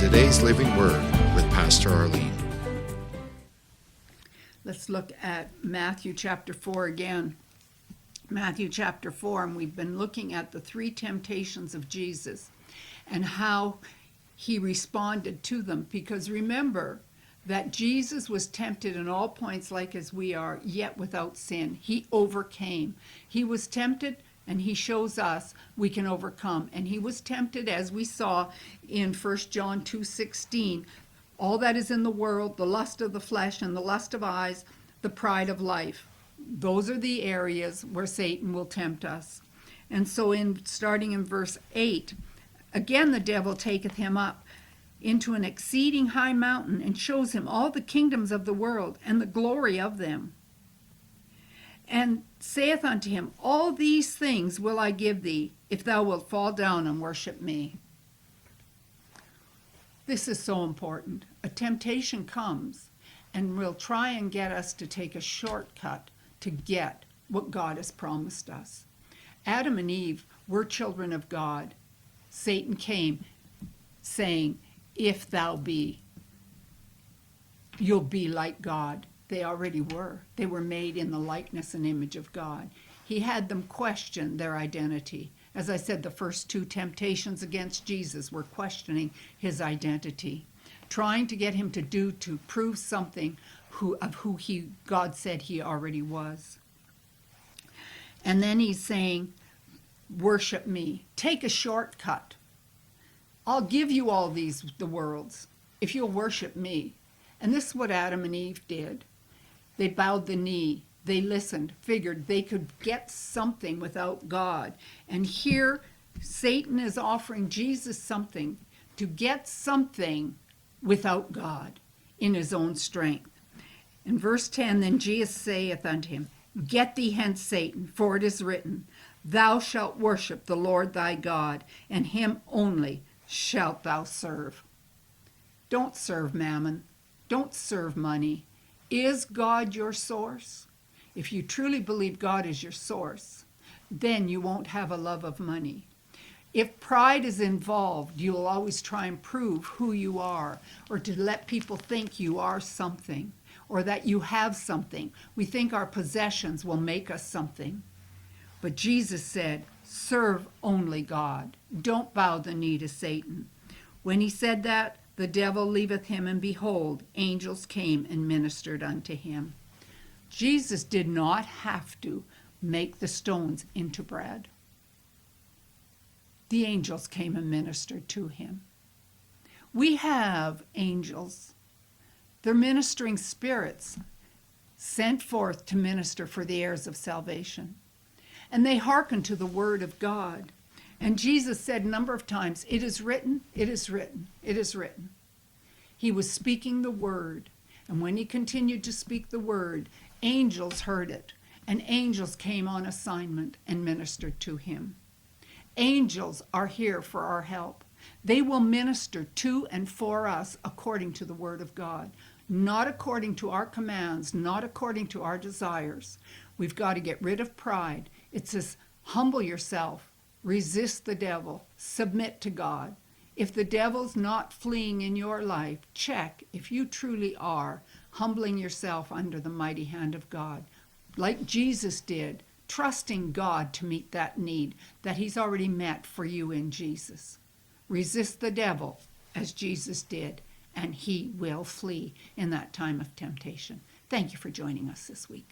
Today's Living Word with Pastor Arlene. Let's look at Matthew chapter 4 again. Matthew chapter 4, and we've been looking at the three temptations of Jesus and how he responded to them. Because remember that Jesus was tempted in all points like as we are, yet without sin. He overcame. He was tempted, and he shows us we can overcome. And he was tempted, as we saw in 1 John 2:16, all that is in the world, the lust of the flesh and the lust of eyes, the pride of life. Those are the areas where Satan will tempt us. And so starting in verse 8, again the devil taketh him up into an exceeding high mountain, and shows him all the kingdoms of the world and the glory of them, and saith unto him, all these things will I give thee, if thou wilt fall down and worship me. This is so important. A temptation comes and will try and get us to take a shortcut to get what God has promised us. Adam and Eve were children of God. Satan came saying, if thou be, you'll be like God. They already were. They were made in the likeness and image of God. He had them question their identity. As I said, the first two temptations against Jesus were questioning his identity, trying to get him to prove something of who God said he already was. And then he's saying, worship me. Take a shortcut. I'll give you all the worlds if you'll worship me. And this is what Adam and Eve did. They bowed the knee. They listened, figured they could get something without God. And here Satan is offering Jesus something to get something without God in his own strength. In verse 10, then Jesus saith unto him, get thee hence, Satan, for it is written, thou shalt worship the Lord thy God, and him only shalt thou serve. Don't serve mammon. Don't serve money. Is God your source? If you truly believe God is your source, then you won't have a love of money. If pride is involved, you'll always try and prove who you are, or to let people think you are something, or that you have something. We think our possessions will make us something. But Jesus said, serve only God. Don't bow the knee to Satan. When he said that, the devil leaveth him, and behold, angels came and ministered unto him. Jesus did not have to make the stones into bread. The angels came and ministered to him. We have angels. They're ministering spirits sent forth to minister for the heirs of salvation. And they hearken to the word of God. And Jesus said a number of times, it is written, it is written, it is written. He was speaking the word. And when he continued to speak the word, angels heard it. And angels came on assignment and ministered to him. Angels are here for our help. They will minister to and for us according to the word of God, not according to our commands, not according to our desires. We've got to get rid of pride. It says, humble yourself. Resist the devil. Submit to God. If the devil's not fleeing in your life, check if you truly are humbling yourself under the mighty hand of God, like Jesus did, trusting God to meet that need that he's already met for you in Jesus. Resist the devil as Jesus did, and he will flee in that time of temptation. Thank you for joining us this week.